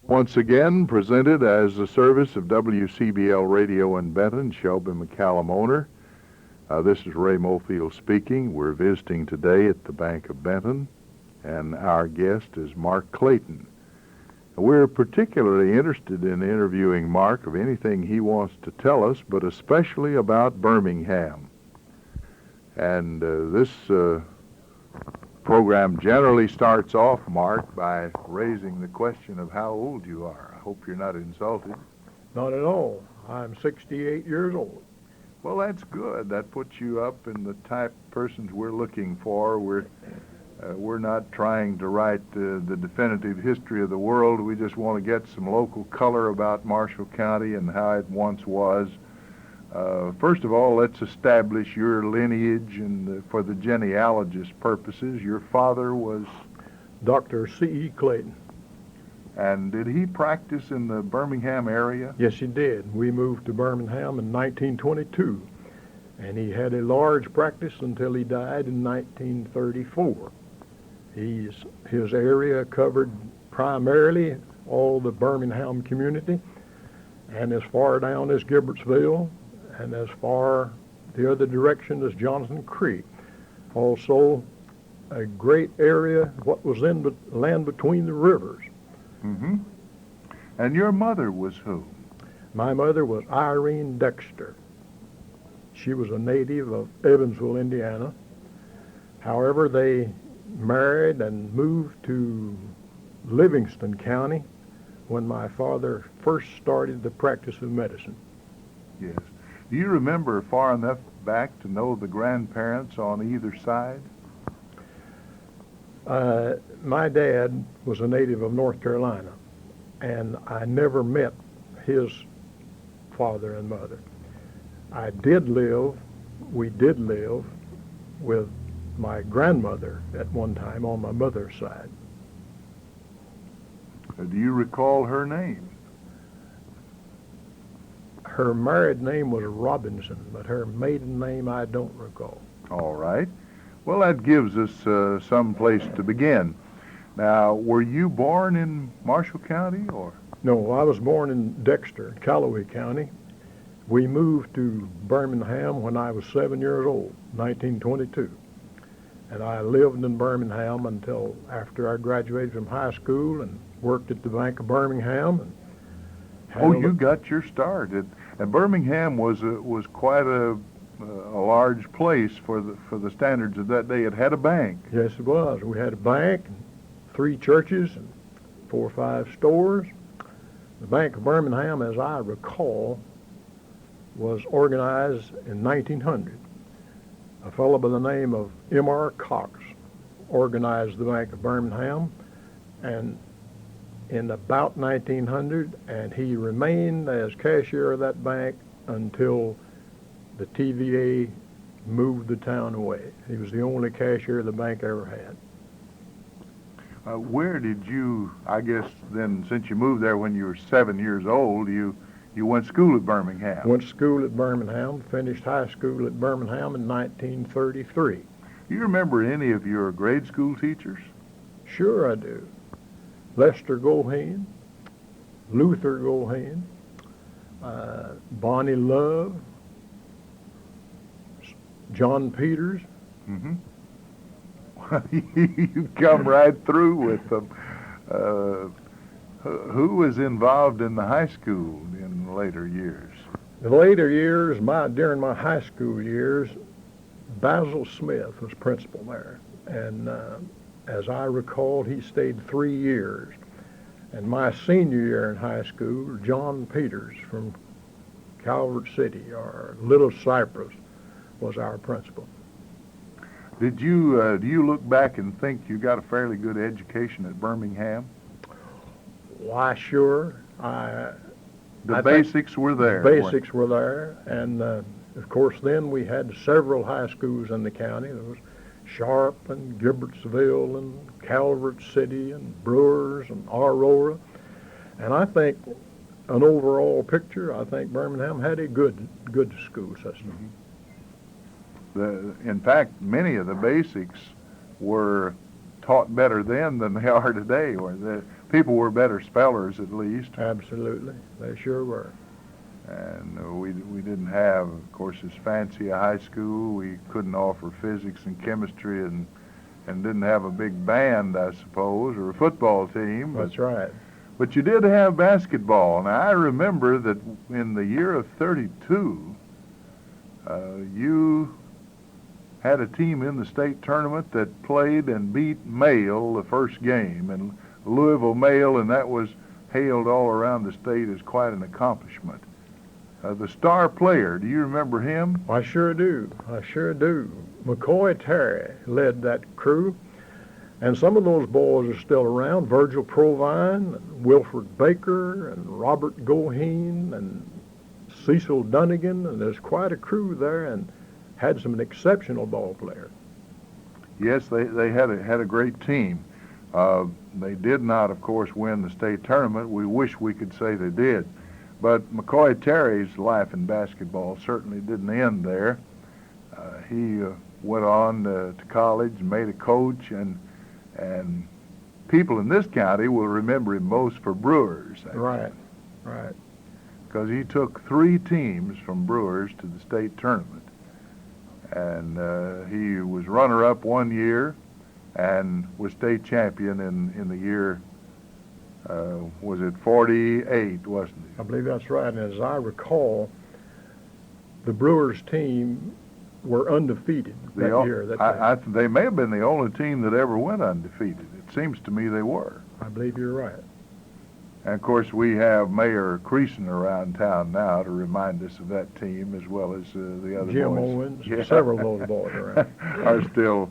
Once again, presented as a service of WCBL Radio in Benton, Shelby McCallum owner. This is Ray Mofield speaking. We're visiting today at the Bank of Benton, and our guest is Mark Clayton. We're particularly interested in interviewing Mark of anything he wants to tell us, but especially about Birmingham. And this program generally starts off, Mark, by raising the question of how old you are. I hope you're not insulted. Not at all. I'm 68 years old. Well, that's good. That puts you up in the type of persons we're looking for. We're not trying to write the definitive history of the world. We just want to get some local color about Marshall County and how it once was. First of all, let's establish your lineage, and for the genealogist purposes, your father was? Dr. C.E. Clayton. And did he practice in the Birmingham area? Yes, he did. We moved to Birmingham in 1922, and he had a large practice until he died in 1934. His area covered primarily all the Birmingham community, and as far down as Gibbertsville, and as far the other direction as Johnson Creek. Also, a great area, what was in the land between the rivers. Mm-hmm. And your mother was who? My mother was Irene Dexter. She was a native of Evansville, Indiana. However, they married and moved to Livingston County when my father first started the practice of medicine. Yes. Do you remember far enough back to know the grandparents on either side? My dad was a native of North Carolina, and I never met his father and mother. We did live with my grandmother at one time on my mother's side. Do you recall her name? Her married name was Robinson, but her maiden name I don't recall. All right. Well, that gives us some place to begin. Now, were you born in Marshall County, or? No, I was born in Dexter, Callaway County. We moved to Birmingham when I was 7 years old, 1922. And I lived in Birmingham until after I graduated from high school and worked at the Bank of Birmingham. And you got your start. And Birmingham was quite a large place for the standards of that day. It had a bank. Yes, it was. We had a bank, 3 churches, and 4 or 5 stores. The Bank of Birmingham, as I recall, was organized in 1900. A fellow by the name of M.R. Cox organized the Bank of Birmingham, and in about 1900, and he remained as cashier of that bank until the TVA moved the town away. He was the only cashier the bank ever had. Where did you, I guess then, since you moved there when you were 7 years old, you went to school at Birmingham? Went to school at Birmingham, finished high school at Birmingham in 1933. Do you remember any of your grade school teachers? Sure I do. Lester Gohane, Luther Gohane, Bonnie Love, John Peters. Mm-hmm. You come right through with them. Who was involved in the high school in later years? In later years, during my high school years, Basil Smith was principal there. And as I recall, he stayed 3 years. And my senior year in high school, John Peters from Calvert City, or Little Cypress, was our principal. Do you look back and think you got a fairly good education at Birmingham? Why, sure. The basics were there. The basics were there. And, of course, then we had several high schools in the county. There was Sharp and Gibbertsville and Calvert City and Brewers and Aurora. And I think an overall picture, I think Birmingham had a good school system. Mm-hmm. In fact, many of the basics were taught better then than they are today. people were better spellers at least. Absolutely. They sure were. And we didn't have, of course, as fancy a high school. We couldn't offer physics and chemistry and didn't have a big band, I suppose, or a football team. That's right. But you did have basketball. Now, I remember that in the year of 32, you had a team in the state tournament that played and beat Male the first game, and Louisville Male, and that was hailed all around the state as quite an accomplishment. The star player, do you remember him? I sure do. I sure do. McCoy Terry led that crew, and some of those boys are still around. Virgil Provine, and Wilfred Baker, and Robert Goheen, and Cecil Dunnigan, and there's quite a crew there, and had some exceptional ball players. Yes, they had a great team. They did not, of course, win the state tournament. We wish we could say they did. But McCoy Terry's life in basketball certainly didn't end there. He went on to college and made a coach, and people in this county will remember him most for Brewers. Actually. Right. Because he took 3 teams from Brewers to the state tournament. And he was runner-up one year and was state champion in the year, was it 48, wasn't it? I believe that's right. And as I recall, the Brewers team were undefeated that year. They may have been the only team that ever went undefeated. It seems to me they were. I believe you're right. And, of course, we have Mayor Creason around town now to remind us of that team as well as the other Jim boys. Owens, yeah. Several of those boys around. Are still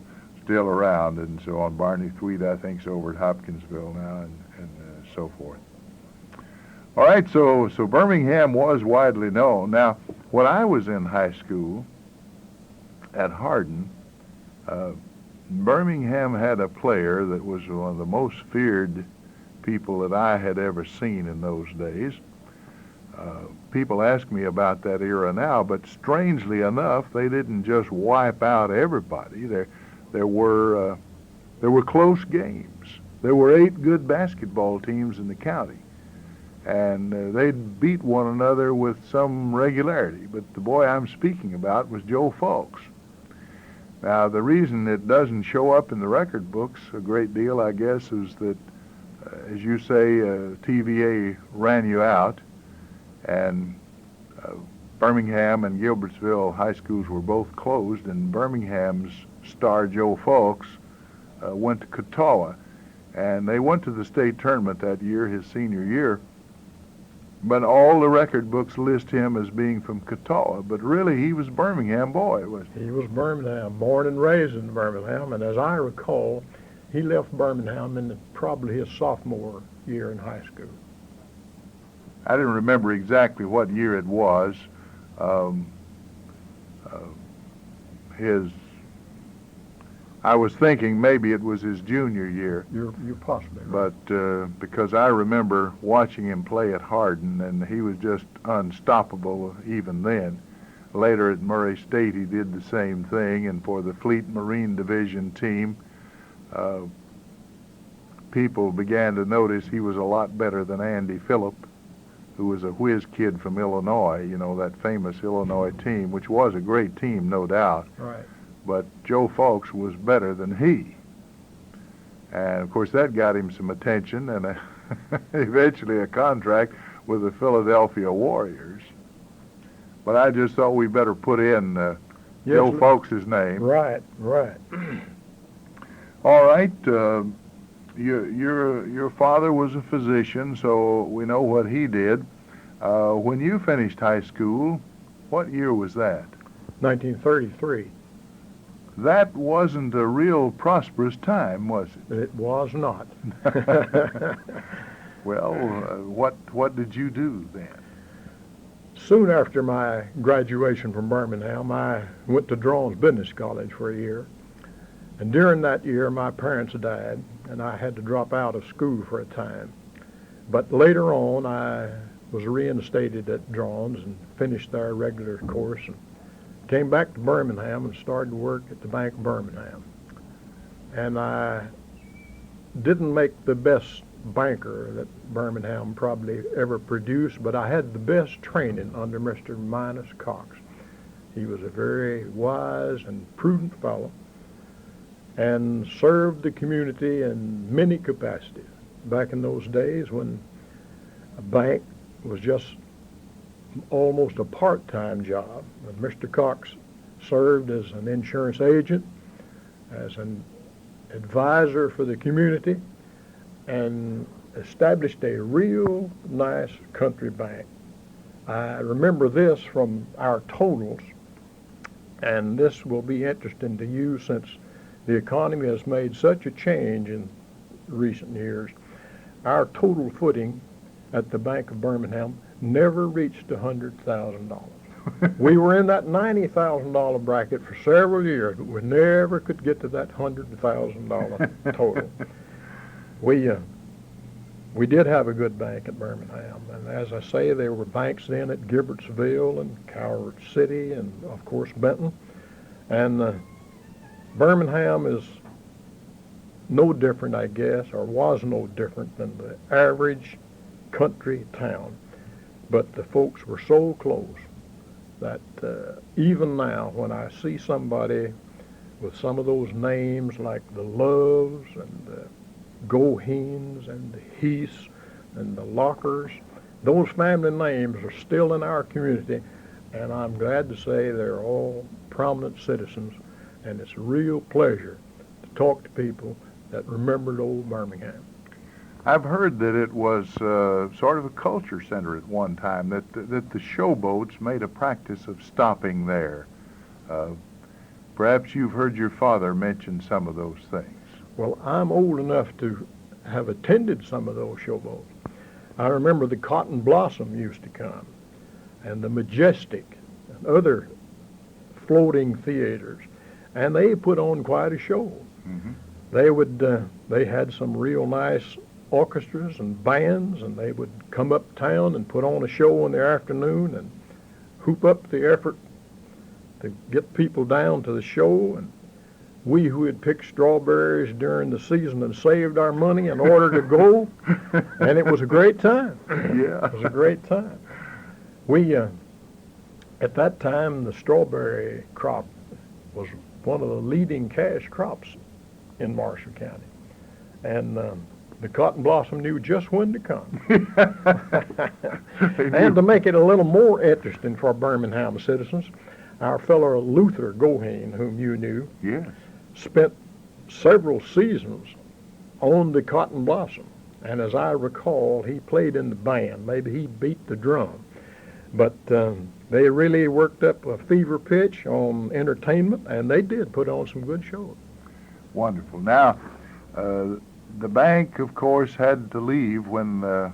around, and so on. Barney Thweet, I think, is over at Hopkinsville now, and so forth. All right, so Birmingham was widely known. Now, when I was in high school at Hardin, Birmingham had a player that was one of the most feared people that I had ever seen in those days. People ask me about that era now, but strangely enough, they didn't just wipe out everybody. There were close games. There were 8 good basketball teams in the county, and they'd beat one another with some regularity. But the boy I'm speaking about was Joe Fulks. Now, the reason it doesn't show up in the record books a great deal, I guess, is that, as you say, TVA ran you out, and Birmingham and Gilbertsville high schools were both closed, and Birmingham's star Joe Fulks went to Catawba, and they went to the state tournament that year, his senior year, but all the record books list him as being from Catawba, but really he was a Birmingham boy, wasn't he? He was Birmingham, born and raised in Birmingham, and as I recall, he left Birmingham in probably his sophomore year in high school. I didn't remember exactly what year it was. I was thinking maybe it was his junior year. You're possibly right. But because I remember watching him play at Hardin, and he was just unstoppable even then. Later at Murray State, he did the same thing, and for the Fleet Marine Division team, people began to notice he was a lot better than Andy Phillip, who was a whiz kid from Illinois, you know, that famous Illinois team, which was a great team, no doubt. Right. But Joe Fulks was better than he. And, of course, that got him some attention and eventually a contract with the Philadelphia Warriors. But I just thought we better put in Joe Fulks' name. Right. All right. Your father was a physician, so we know what he did. When you finished high school, what year was that? 1933. That wasn't a real prosperous time, was it? It was not. Well, what did you do then? Soon after my graduation from Birmingham, I went to Drones Business College for a year. And during that year, my parents died, and I had to drop out of school for a time. But later on, I was reinstated at Drones and finished their regular course and came back to Birmingham and started work at the Bank of Birmingham. And I didn't make the best banker that Birmingham probably ever produced, but I had the best training under Mr. Minus Cox. He was a very wise and prudent fellow and served the community in many capacities. Back in those days when a bank was just almost a part-time job, Mr. Cox served as an insurance agent, as an advisor for the community, and established a real nice country bank. I remember this from our totals, and this will be interesting to you since the economy has made such a change in recent years. Our total footing at the Bank of Birmingham never reached $100,000. We were in that $90,000 bracket for several years, but we never could get to that $100,000 total. We did have a good bank at Birmingham, and as I say, there were banks then at Gibbertsville and Coward City and, of course, Benton. And Birmingham is no different, I guess, or was no different than the average country town. But the folks were so close that even now, when I see somebody with some of those names like the Loves and the Gohens and the Heaths and the Lockers, those family names are still in our community, and I'm glad to say they're all prominent citizens, and it's a real pleasure to talk to people that remembered old Birmingham. I've heard that it was sort of a culture center at one time, that the showboats made a practice of stopping there. Perhaps you've heard your father mention some of those things. Well, I'm old enough to have attended some of those showboats. I remember the Cotton Blossom used to come, and the Majestic, and other floating theaters, and they put on quite a show. Mm-hmm. They had some real nice orchestras and bands, and they would come uptown and put on a show in the afternoon and hoop up the effort to get people down to the show. And we who had picked strawberries during the season and saved our money in order to go, and it was a great time. Yeah. It was a great time. At that time, the strawberry crop was one of the leading cash crops in Marshall County. And the Cotton Blossom knew just when to come. And to make it a little more interesting for Birmingham citizens, our fellow Luther Goheen, whom you knew, yes, spent several seasons on the Cotton Blossom. And as I recall, he played in the band. Maybe he beat the drum. But they really worked up a fever pitch on entertainment, and they did put on some good shows. Wonderful. Now, the bank, of course, had to leave when the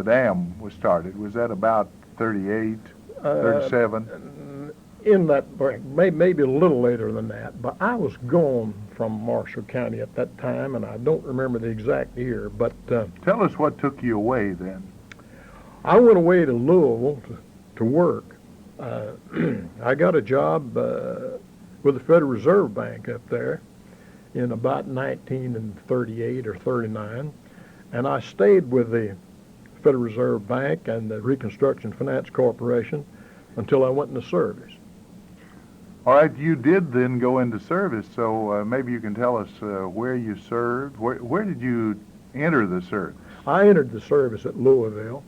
dam was started. Was that about 38, 37? In that, maybe a little later than that, but I was gone from Marshall County at that time, and I don't remember the exact year. But tell us what took you away then. I went away to Louisville to work. I got a job with the Federal Reserve Bank up there in about 1938 or 39, and I stayed with the Federal Reserve Bank and the Reconstruction Finance Corporation until I went into service. All right, you did then go into service, so maybe you can tell us where you served. Where did you enter the service? I entered the service at Louisville.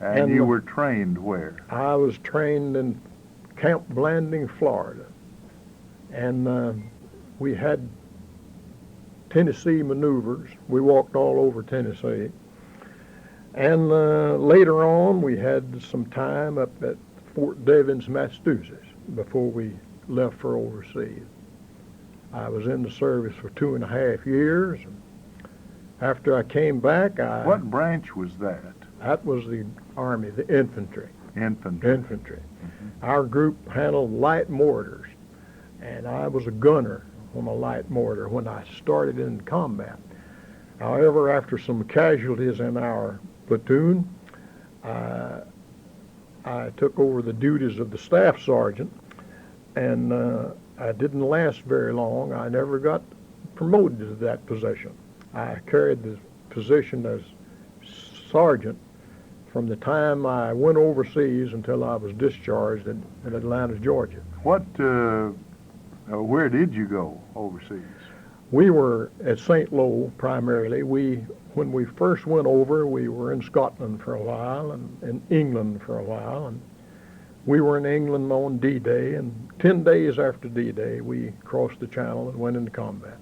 And you were trained where? I was trained in Camp Blanding, Florida. And we had Tennessee maneuvers. We walked all over Tennessee. And later on, we had some time up at Fort Devens, Massachusetts, before we left for overseas. I was in the service for 2.5 years. After I came back, What branch was that? That was the Army, the infantry. Infantry. Mm-hmm. Our group handled light mortars, and I was a gunner on a light mortar when I started in combat. However, after some casualties in our platoon, I took over the duties of the staff sergeant, and I didn't last very long. I never got promoted to that position. I carried the position as sergeant from the time I went overseas until I was discharged in Atlanta, Georgia. Where did you go overseas? We were at St. Lo primarily. When we first went over, we were in Scotland for a while and in England for a while. And we were in England on D-Day, and 10 days after D-Day, we crossed the Channel and went into combat.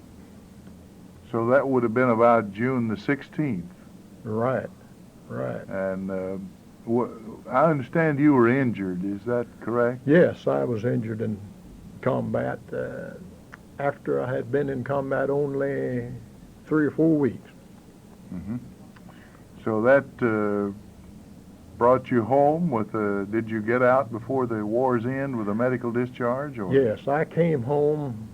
So that would have been about June the 16th. Right, right. And I understand you were injured. Is that correct? Yes, I was injured in combat after I had been in combat only 3 or 4 weeks. Mm-hmm. So that brought you home did you get out before the war's end with a medical discharge? Or? Yes, I came home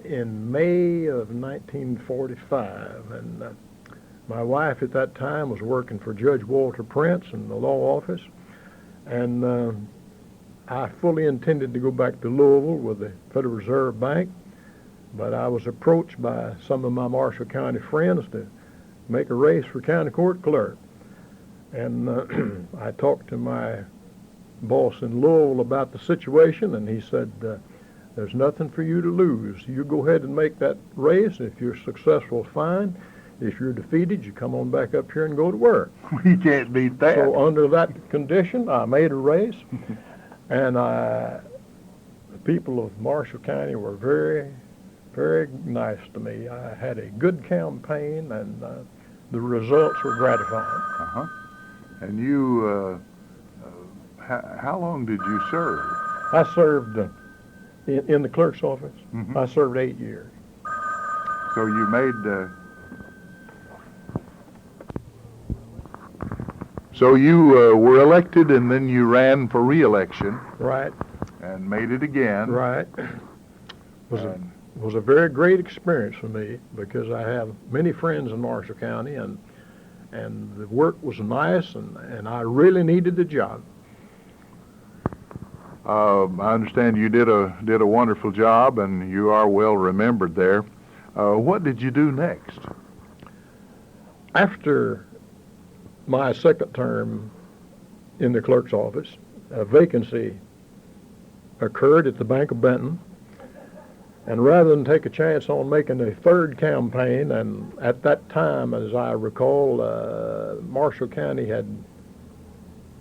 in May of 1945, and my wife at that time was working for Judge Walter Prince in the law office, and I fully intended to go back to Louisville with the Federal Reserve Bank, but I was approached by some of my Marshall County friends to make a race for county court clerk. And I talked to my boss in Louisville about the situation, and he said, there's nothing for you to lose. You go ahead and make that race. If you're successful, fine. If you're defeated, you come on back up here and go to work. We can't beat that. So under that condition, I made a race. And the people of Marshall County were very, very nice to me. I had a good campaign, and the results were gratifying. Uh-huh. And you, how long did you serve? I served in the clerk's office. Mm-hmm. I served 8 years. So you made... So you were elected, and then you ran for re-election. Right. And made it again. Right. Was a very great experience for me because I have many friends in Marshall County, and the work was nice, and I really needed the job. I understand you did a wonderful job, and you are well remembered there. What did you do next? After my second term in the clerk's office, a vacancy occurred at the Bank of Benton, and rather than take a chance on making a third campaign, and at that time, as I recall, Marshall County had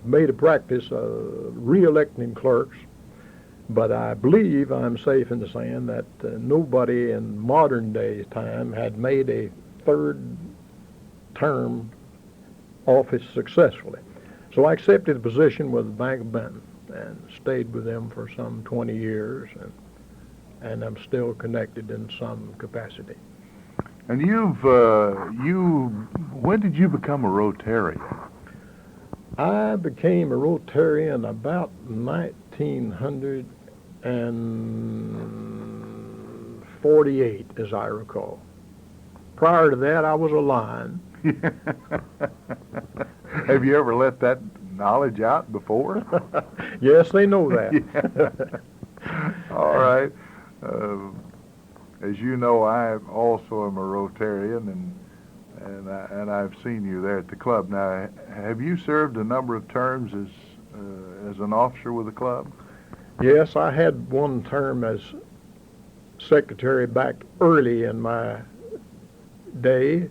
made a practice of re-electing clerks, but I believe I'm safe in saying that nobody in modern day time had made a third term office successfully. So I accepted a position with the Bank of Benton and stayed with them for some 20 years, and I'm still connected in some capacity. And when did you become a Rotarian? I became a Rotarian about 1948, as I recall. Prior to that, I was a Lion. Have you ever let that knowledge out before? Yes, they know that. Yeah. All right. As you know, I also am a Rotarian, and I've seen you there at the club. Now, have you served a number of terms as an officer with the club? Yes, I had one term as secretary back early in my day.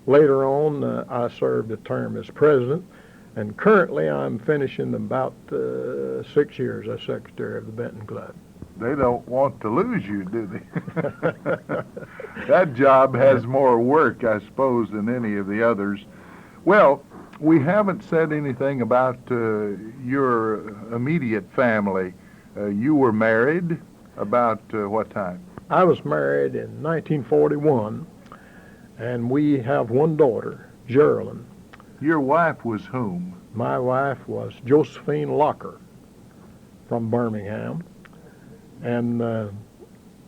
Later on, I served a term as president, and currently I'm finishing about 6 years as secretary of the Benton Club. They don't want to lose you, do they? That job has more work, I suppose, than any of the others. Well, we haven't said anything about your immediate family. You were married about what time? I was married in 1941, and we have one daughter, Geraldine. Your wife was whom? My wife was Josephine Locker from Birmingham, and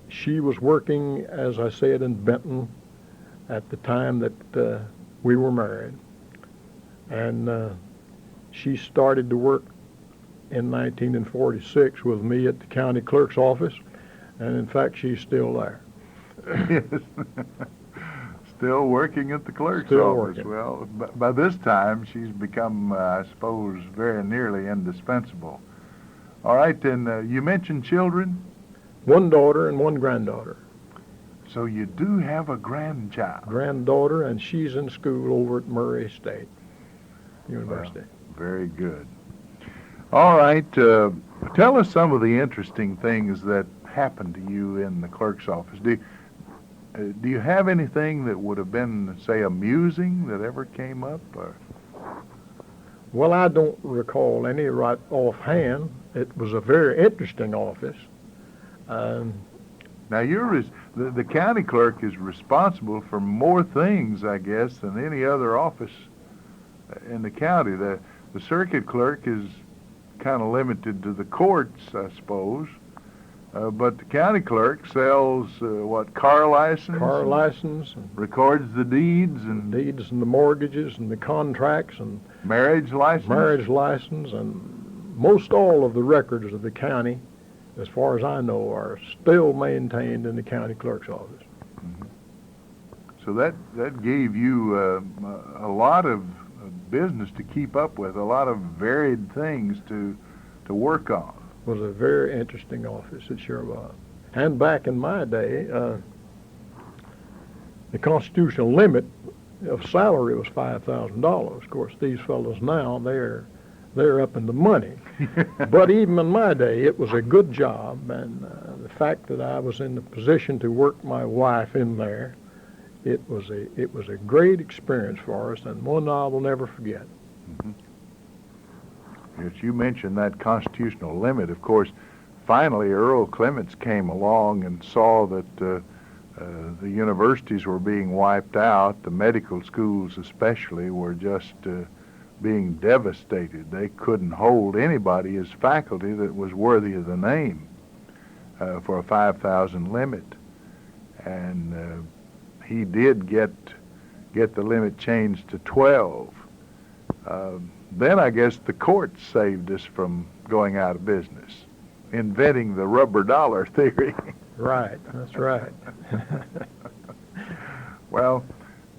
she was working, as I said, in Benton at the time that we were married. And she started to work in 1946 with me at the county clerk's office, and in fact, she's still there. Yes. Still working at the clerk's Still office. working. Well, by this time, she's become, I suppose, very nearly indispensable. All right, then, you mentioned children? One daughter and one granddaughter. So you do have a grandchild. Granddaughter, and she's in school over at Murray State University. Well, very good. All right, tell us some of the interesting things that happened to you in the clerk's office. Do you have anything that would have been, say, amusing that ever came up? Or? Well, I don't recall any right offhand. It was a very interesting office. Now, the county clerk is responsible for more things, I guess, than any other office in the county. The circuit clerk is kind of limited to the courts, I suppose. But the county clerk sells, car license? Car license. And records the deeds and the mortgages and the contracts and marriage license? And most all of the records of the county, as far as I know, are still maintained in the county clerk's office. Mm-hmm. So that gave you a lot of business to keep up with, a lot of varied things to work on. It was a very interesting office, it sure was. And back in my day, the constitutional limit of salary was $5,000. Of course, these fellows now, they're up in the money. But even in my day, it was a good job, and the fact that I was in the position to work my wife in there, it was a great experience for us, and one I will never forget. Mm-hmm. Yes, you mentioned that constitutional limit. Of course, finally Earl Clements came along and saw that the universities were being wiped out. The medical schools especially were just being devastated. They couldn't hold anybody as faculty that was worthy of the name for a 5,000 limit. And he did get the limit changed to 12. Then I guess the courts saved us from going out of business, inventing the rubber dollar theory. Right, that's right. Well,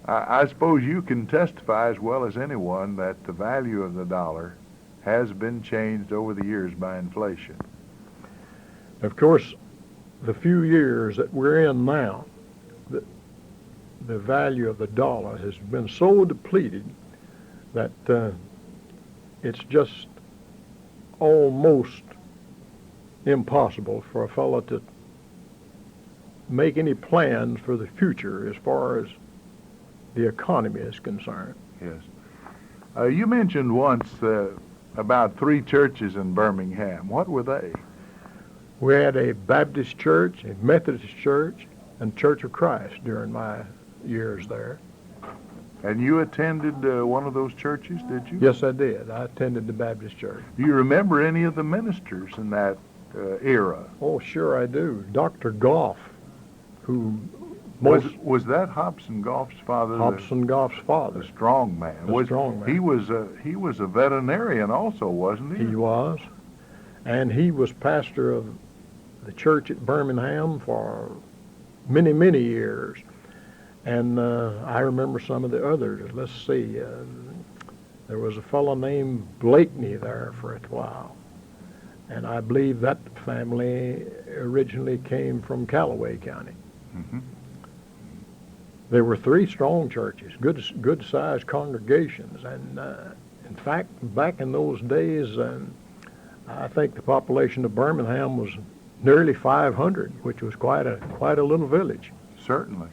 I suppose you can testify as well as anyone that the value of the dollar has been changed over the years by inflation. Of course, the few years that we're in now, the value of the dollar has been so depleted that it's just almost impossible for a fellow to make any plans for the future as far as the economy is concerned. Yes. You mentioned once about 3 churches in Birmingham. What were they? We had a Baptist church, a Methodist church, and Church of Christ during my years there. And you attended one of those churches, did you? Yes, I did. I attended the Baptist church. Do you remember any of the ministers in that era? Oh, sure I do. Dr. Goff, who was that Hobson Goff's father? Hobson Goff's father. The strong man. Strong man. He was a veterinarian also, wasn't he? He was. And he was pastor of the church at Birmingham for many, many years. And I remember some of the others. Let's see. There was a fellow named Blakeney there for a while. And I believe that family originally came from Callaway County. Mm-hmm. There were 3 strong churches, good-sized congregations. And in fact, back in those days, I think the population of Birmingham was nearly 500, which was quite a little village. Certainly.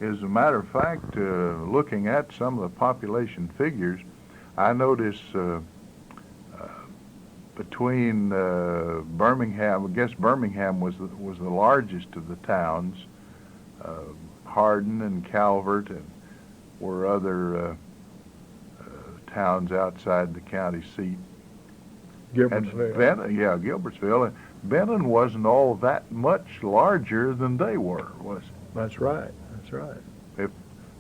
As a matter of fact, looking at some of the population figures, I noticed between Birmingham, I guess Birmingham was the largest of the towns. Hardin and Calvert and were other towns outside the county seat. Gilbertsville. And Benton, yeah, Gilbertsville. And Benton wasn't all that much larger than they were, was it? That's right. That's right.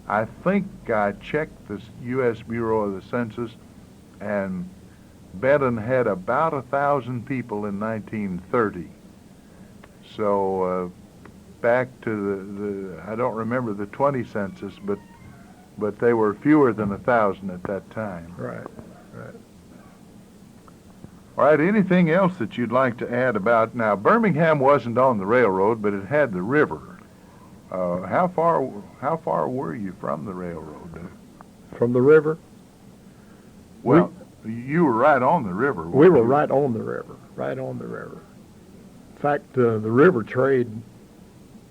I think I checked the U.S. Bureau of the Census, and Benton had about 1,000 people in 1930. So back to the I don't remember the 20 census, but they were fewer than 1,000 at that time. Right, right. All right, anything else that you'd like to add about, now Birmingham wasn't on the railroad, but it had the river. How far were you from the railroad? From the river? Well, you were right on the river. We were weren't you? right on the river, right on the river. In fact, the river trade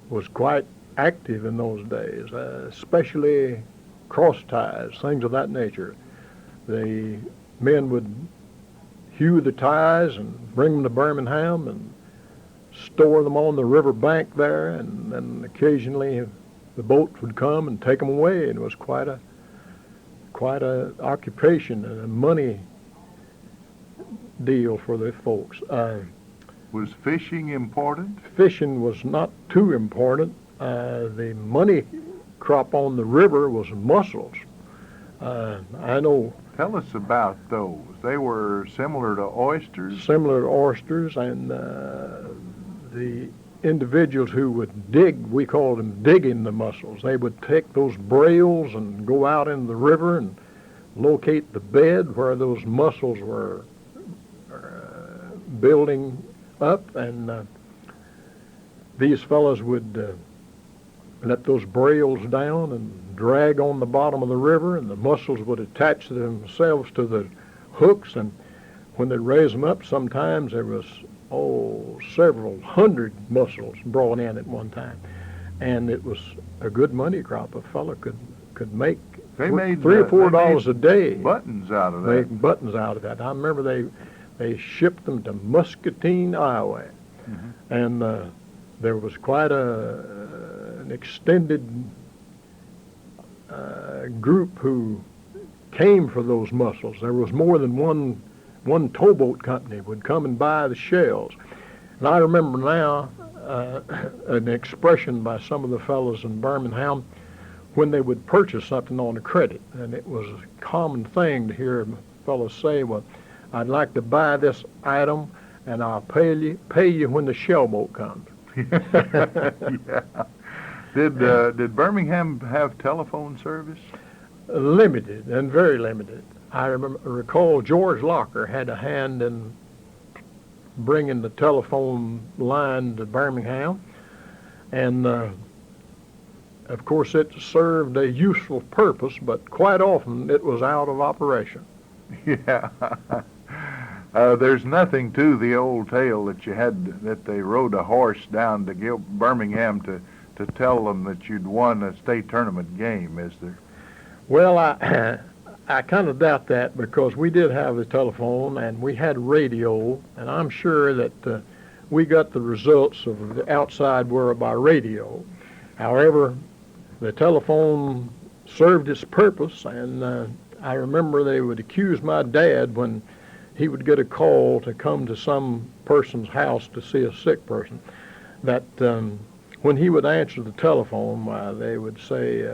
was quite active in those days, especially cross ties, things of that nature. The men would hew the ties and bring them to Birmingham and store them on the river bank there, and then occasionally the boats would come and take them away, and it was quite a occupation and a money deal for the folks. Was fishing important? Fishing was not too important. The money crop on the river was mussels. I know. Tell us about those. They were similar to oysters? Similar to oysters, and the individuals who would dig, we called them digging the mussels. They would take those brails and go out in the river and locate the bed where those mussels were building up, and these fellows would let those brails down and drag on the bottom of the river, and the mussels would attach themselves to the hooks, and when they raise them up, sometimes there was several hundred mussels brought in at one time, and it was a good money crop. A fellow could make made $3 or $4 a day. Buttons out of that. Make buttons out of that. I remember they shipped them to Muscatine, Iowa, and there was quite an extended group who came for those mussels. There was more than one towboat company would come and buy the shells. And I remember now an expression by some of the fellows in Birmingham when they would purchase something on a credit. And it was a common thing to hear fellows say, well, I'd like to buy this item and I'll pay you when the shell boat comes. Yeah. Did Birmingham have telephone service? Limited, and very limited. I recall George Locker had a hand in bringing the telephone line to Birmingham, and of course it served a useful purpose, but quite often it was out of operation. Yeah. There's nothing to the old tale that they rode a horse down to Birmingham to tell them that you'd won a state tournament game, is there? Well, I kind of doubt that, because we did have the telephone and we had radio, and I'm sure that we got the results of the outside world by radio. However, the telephone served its purpose, and I remember they would accuse my dad when he would get a call to come to some person's house to see a sick person, that when he would answer the telephone, they would say,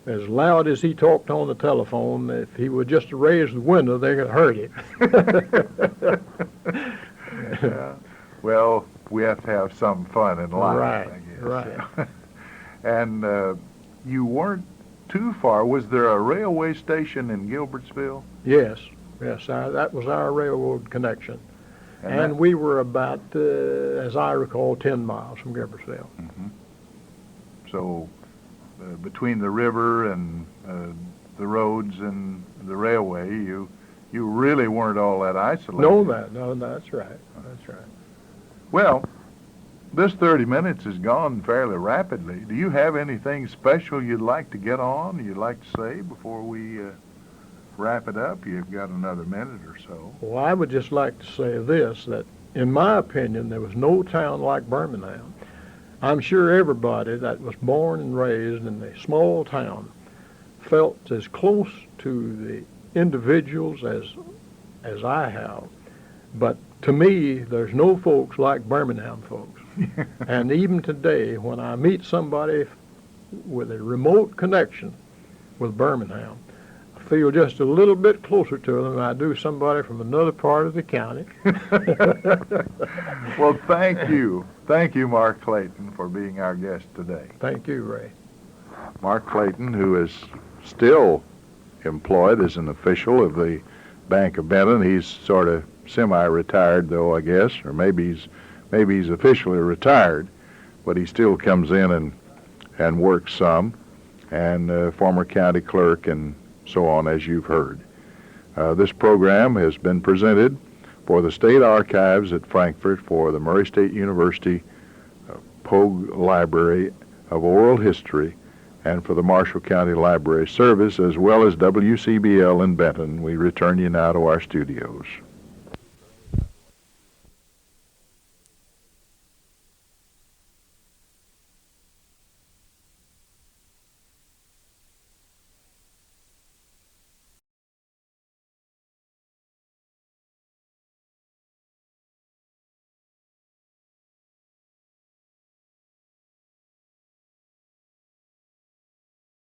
as loud as he talked on the telephone, if he would just raise the window, they could heard it. Yeah. Well, we have to have some fun in life, Right, I guess. right. Yeah. And you weren't too far. Was there a railway station in Gilbertsville? Yes, that was our railroad connection. And we were about, as I recall, 10 miles from Gilbertsville. Mm-hmm. So between the river and the roads and the railway, you really weren't all that isolated. No, that's right. That's right. Well, this 30 minutes has gone fairly rapidly. Do you have anything special you'd like to get on, you'd like to say before we wrap it up? You've got another minute or so. Well, I would just like to say this, that in my opinion, there was no town like Birmingham. I'm sure everybody that was born and raised in a small town felt as close to the individuals as I have. But to me, there's no folks like Birmingham folks. And even today, when I meet somebody with a remote connection with Birmingham, feel just a little bit closer to them than I do somebody from another part of the county. Well, thank you. Thank you, Mark Clayton, for being our guest today. Thank you, Ray. Mark Clayton, who is still employed as an official of the Bank of Benton. He's sort of semi-retired, though, I guess, or maybe he's officially retired, but he still comes in and works some, and former county clerk and so on, as you've heard. This program has been presented for the State Archives at Frankfort, for the Murray State University Pogue Library of Oral History, and for the Marshall County Library Service, as well as WCBL in Benton. We return you now to our studios.